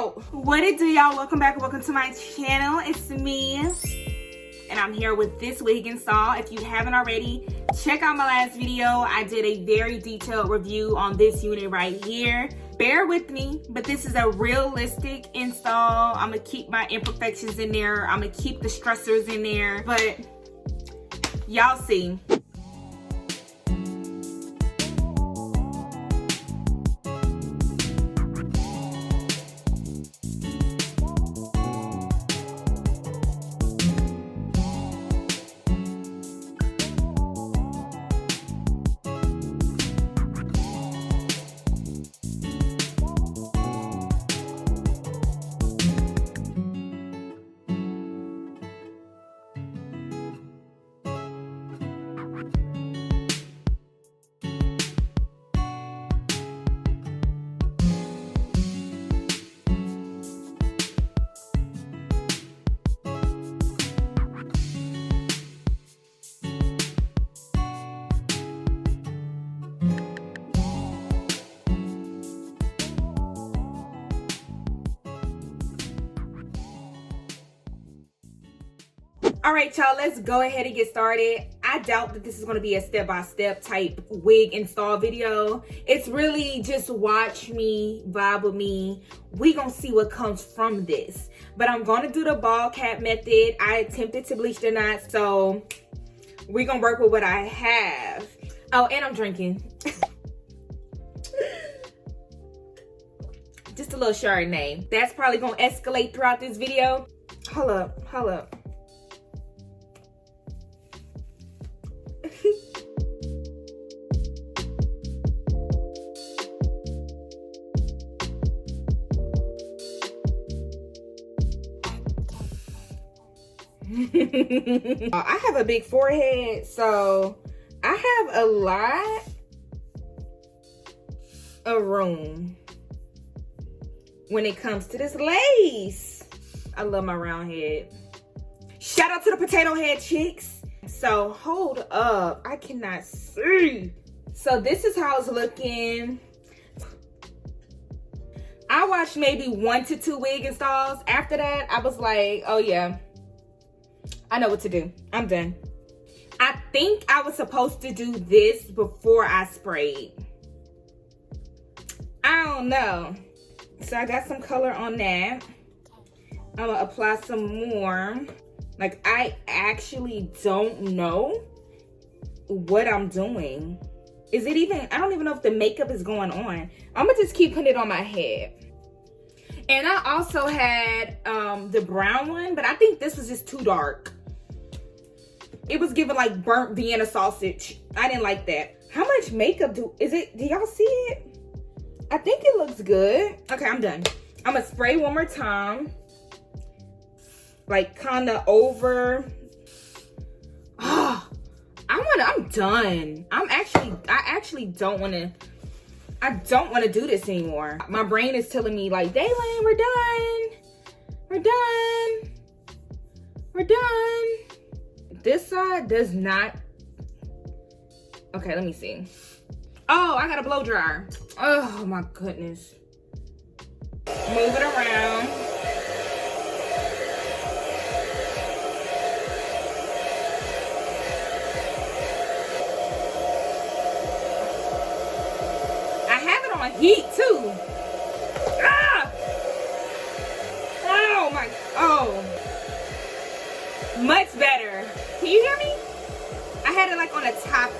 throat. What it do, y'all? Welcome back and welcome to my channel. It's me, and I'm here with this wig install. If you haven't already, check out my last video. I did a very detailed review on this unit right here. Bear with me, but this is a realistic install. I'm gonna keep my imperfections in there. I'm gonna keep the stressors in there, but y'all see. All right, y'all, let's go ahead and get started. I doubt that this is going to be a step-by-step type wig install video. It's really just watch me, vibe with me. We gonna see what comes from this. But I'm going to do the ball cap method. I attempted to bleach the knots, so we're going to work with what I have. Oh, and I'm drinking. Just a little Chardonnay. That's probably going to escalate throughout this video. Hold up, hold up. I have a big forehead, so I have a lot of room when it comes to this lace. I love my round head. Shout out to the potato head chicks. So hold up, I cannot see. So this is how it's looking. I watched maybe 1 to 2 wig installs. After that, I was like, oh yeah, I know what to do. I'm done. I think I was supposed to do this before I sprayed. I don't know. So I got some color on that. I'm gonna apply some more. Like, I actually don't know what I'm doing. Is it even, I don't even know if the makeup is going on. I'm gonna just keep putting it on my head. And I also had the brown one, but I think this was just too dark. It was giving like burnt Vienna sausage. I didn't like that. How much makeup do y'all see it? I think it looks good. Okay, I'm done. I'm gonna spray one more time. Like kind of over. Oh, I'm done. I actually don't want to do this anymore. My brain is telling me like, Daylin, we're done. This side does not. Okay, let me see. Oh, I got a blow dryer. Oh my goodness. Move it around. Heat too. Ah! Oh my, oh. Much better. Can you hear me? I had it like on a top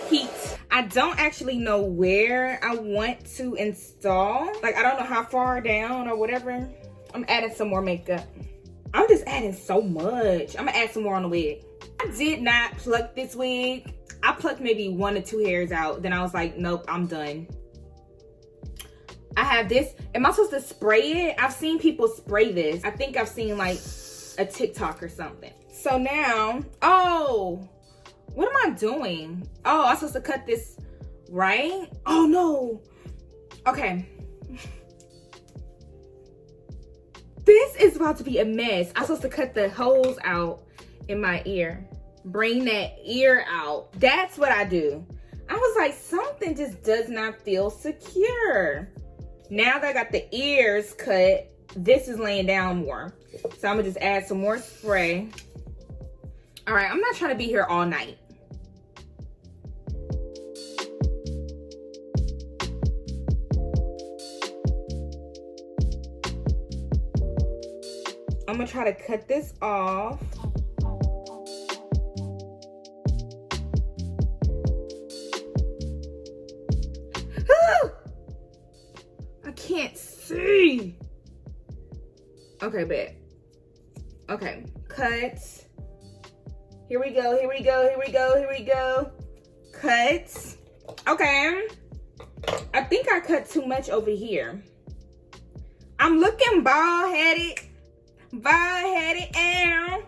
heat. I don't actually know where I want to install. Like, I don't know how far down or whatever. I'm adding some more makeup. I'm just adding so much. I'm gonna add some more on the wig. I did not pluck this wig. I plucked maybe 1 or 2 hairs out. Then I was like, nope, I'm done. I have this. Am I supposed to spray it? I've seen people spray this. I think I've seen like a TikTok or something. So now, oh, what am I doing? Oh, I'm supposed to cut this, right? Oh no. Okay. This is about to be a mess. I'm supposed to cut the holes out in my ear. Bring that ear out. That's what I do. I was like, something just does not feel secure. Now that I got the ears cut, this is laying down more. So I'm gonna just add some more spray. All right, I'm not trying to be here all night. I'm gonna try to cut this off. I can't see. Okay, bet. Okay, cut. Here we go, here we go, here we go, here we go. Cut. Okay. I think I cut too much over here. I'm looking bald-headed. Bald-headed and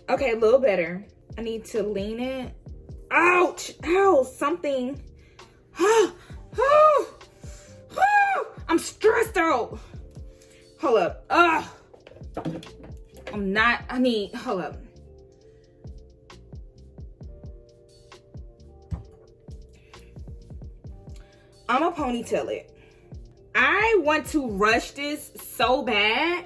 okay, a little better. I need to lean it. Ouch! Ow! Something. I'm stressed out. Hold up. I'm not. Hold up. I'm gonna ponytail it. I want to rush this so bad,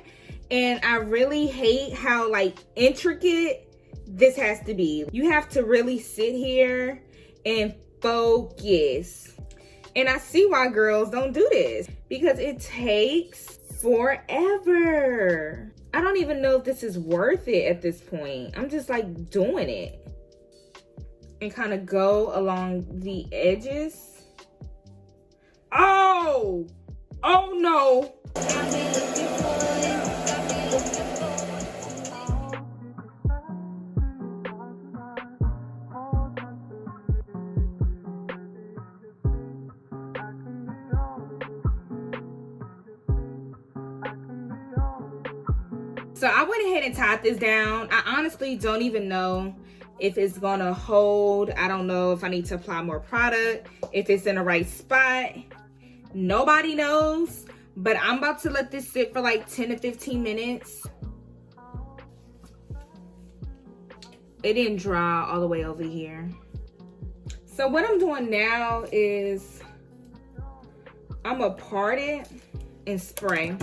and I really hate how like intricate this has to be. You have to really sit here and focus. And I see why girls don't do this, because it takes forever. I don't even know if this is worth it at this point. I'm just like doing it and kind of go along the edges. Oh no. So I went ahead and tied this down. I honestly don't even know if it's gonna hold. I don't know if I need to apply more product, if it's in the right spot. Nobody knows, but I'm about to let this sit for like 10 to 15 minutes. It didn't dry all the way over here. So what I'm doing now is I'm gonna part it and spray.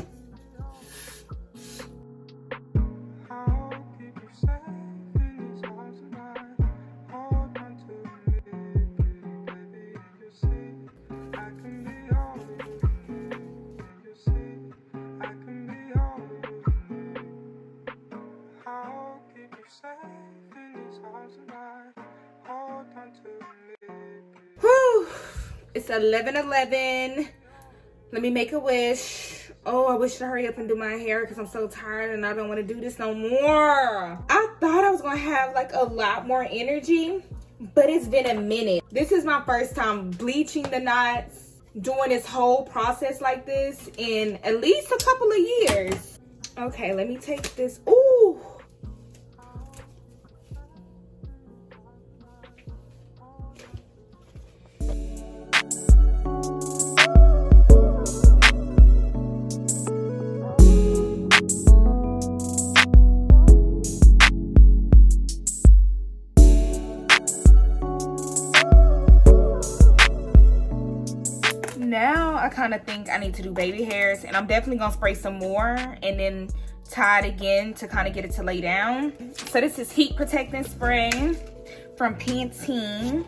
Whew. It's 11:11. Let me make a wish. Oh, I wish to hurry up and do my hair because I'm so tired and I don't want to do this no more. I thought I was going to have like a lot more energy, but it's been a minute. This is my first time bleaching the knots, doing this whole process like this in at least a couple of years. Okay, let me take this. Ooh. Now I kind of think I need to do baby hairs, and I'm definitely gonna spray some more and then tie it again to kind of get it to lay down. So this is heat protecting spray from Pantene.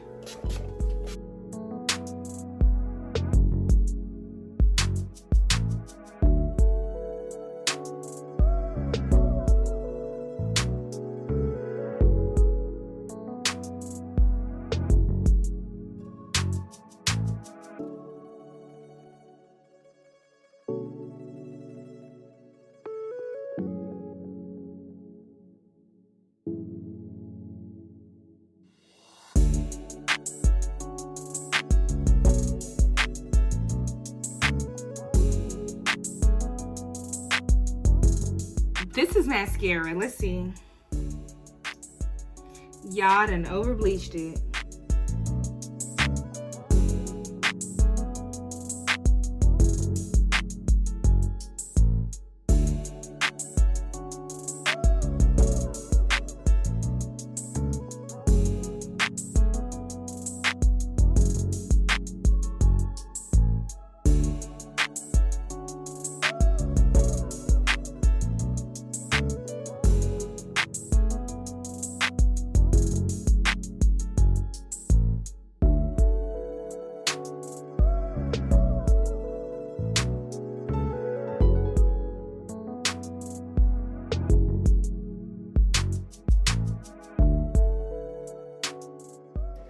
This is mascara. Let's see. Y'all done over bleached it.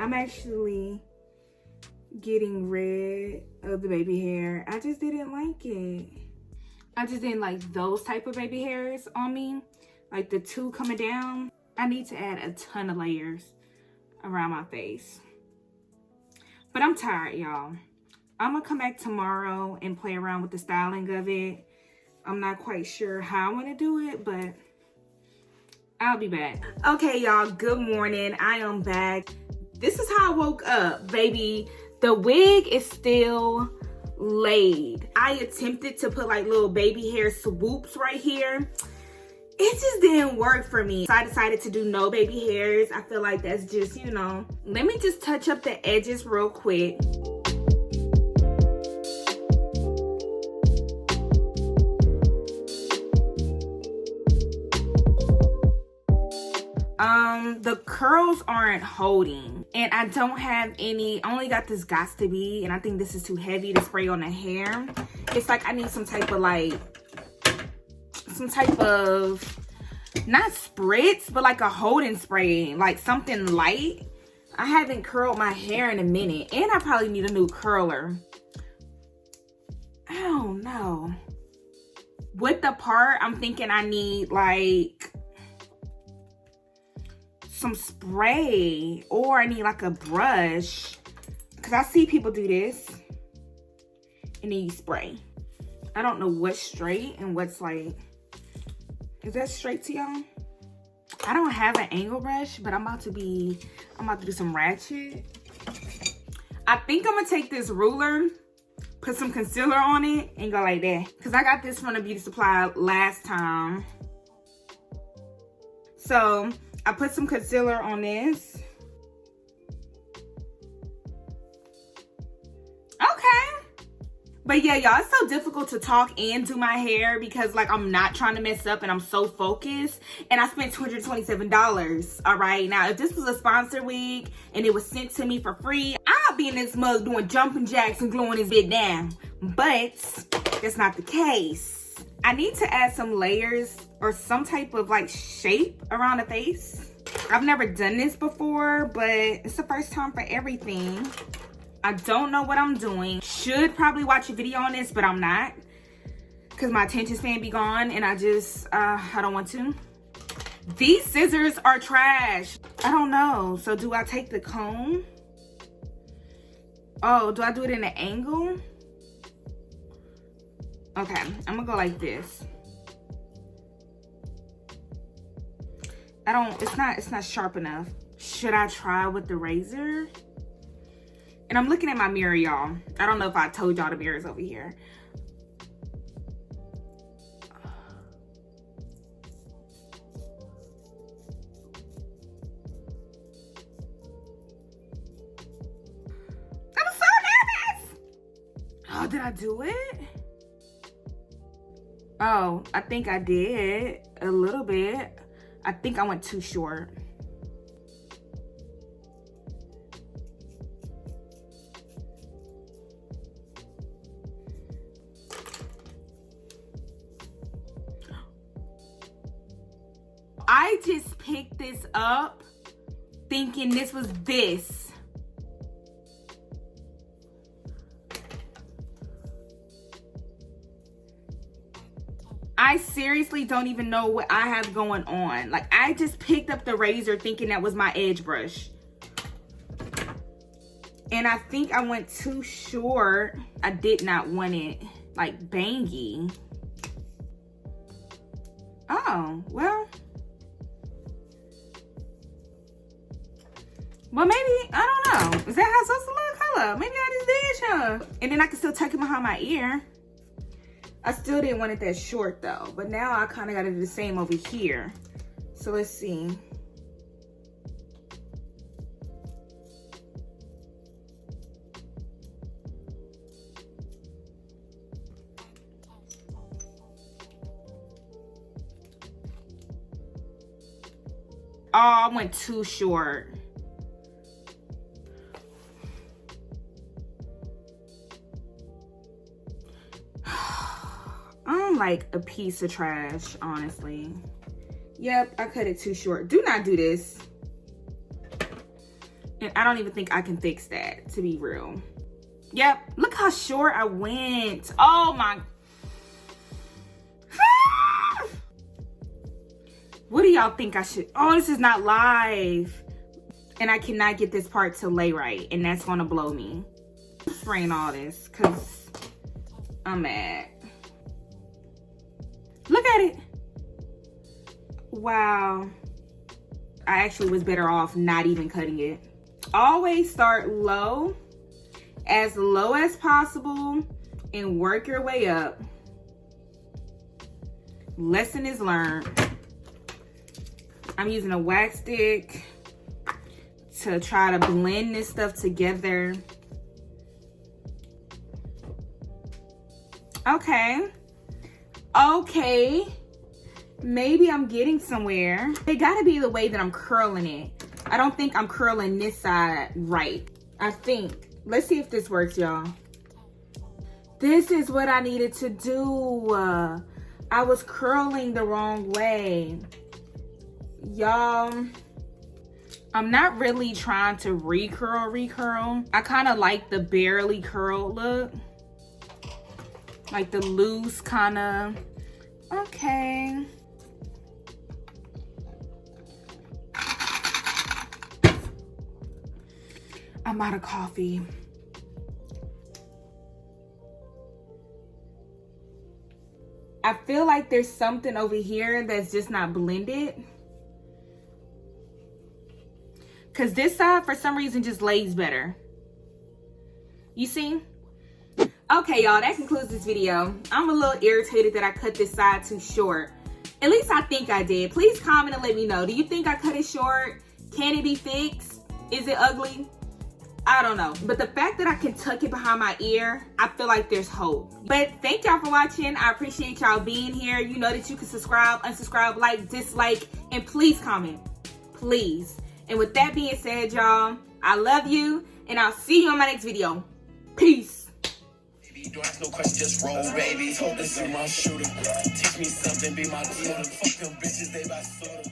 I'm actually getting rid of the baby hair. I just didn't like it. I just didn't like those type of baby hairs on me. Like the two coming down. I need to add a ton of layers around my face. But I'm tired, y'all. I'm gonna come back tomorrow and play around with the styling of it. I'm not quite sure how I want to do it, but I'll be back. Okay, y'all, good morning. I am back. This is how I woke up, baby. The wig is still laid. I attempted to put like little baby hair swoops right here. It just didn't work for me. So I decided to do no baby hairs. I feel like that's just, you know. Let me just touch up the edges real quick. The curls aren't holding, and I don't have any. I only got this Gots to Be, and I think this is too heavy to spray on the hair. It's like I need some type of not spritz, but like a holding spray, like something light. I haven't curled my hair in a minute, and I probably need a new curler. I don't know. With the part, I'm thinking I need like some spray, or I need like a brush, because I see people do this and then you spray. I don't know what's straight and what's like, is that straight to y'all? I don't have an angle brush, but I'm about to do some ratchet. I think I'm gonna take this ruler, put some concealer on it, and go like that, because I got this from the beauty supply last time. So I put some concealer on this. Okay. But yeah, y'all, it's so difficult to talk and do my hair because like I'm not trying to mess up and I'm so focused. And I spent $227. All right. Now, if this was a sponsor wig and it was sent to me for free, I'll be in this mug doing jumping jacks and gluing this bit down. But that's not the case. I need to add some layers or some type of like shape around the face. I've never done this before, but it's the first time for everything. I don't know what I'm doing. Should probably watch a video on this, but I'm not, because my attention span be gone and I don't want to. These scissors are trash. I don't know. So do I take the comb? Oh, do I do it in an angle? Okay, I'm gonna go like this. It's not sharp enough. Should I try with the razor? And I'm looking at my mirror, y'all. I don't know if I told y'all the mirror's over here. I'm so nervous. Oh, did I do it? Oh, I think I did a little bit. I think I went too short. I just picked this up thinking this was this. I seriously don't even know what I have going on. Like, I just picked up the razor thinking that was my edge brush. And I think I went too short. I did not want it like bangy. Oh, well. Well, maybe, I don't know. Is that how it's supposed to look? Hold up. Maybe I just did, huh? And then I can still tuck it behind my ear. I still didn't want it that short though, but now I kind of got to do the same over here. So let's see. Oh, I went too short. I'm like a piece of trash, honestly. Yep, I cut it too short. Do not do this. And I don't even think I can fix that, to be real. Yep, look how short I went. Oh my. What do y'all think I should? Oh, this is not live. And I cannot get this part to lay right. And that's gonna blow me. I'm spraying all this because I'm mad. Look at it. Wow. I actually was better off not even cutting it. Always start low as possible and work your way up. Lesson is learned. I'm using a wax stick to try to blend this stuff together. Okay. Okay. Maybe I'm getting somewhere. It gotta be the way that I'm curling it. I don't think I'm curling this side right. I think. Let's see if this works, y'all. This is what I needed to do. I was curling the wrong way. Y'all, I'm not really trying to recurl. I kind of like the barely curled look. Like the loose kind of. Okay. I'm out of coffee. I feel like there's something over here that's just not blended. Because this side, for some reason, just lays better. You see? Okay, y'all, that concludes this video. I'm a little irritated that I cut this side too short. At least I think I did. Please comment and let me know. Do you think I cut it short? Can it be fixed? Is it ugly? I don't know. But the fact that I can tuck it behind my ear, I feel like there's hope. But thank y'all for watching. I appreciate y'all being here. You know that you can subscribe, unsubscribe, like, dislike, and please comment. Please. And with that being said, y'all, I love you, and I'll see you on my next video. Peace. Don't ask no questions, just roll, baby. Hope this is my shooter. Teach me something, be my tutor. Fuck them bitches, they by soda.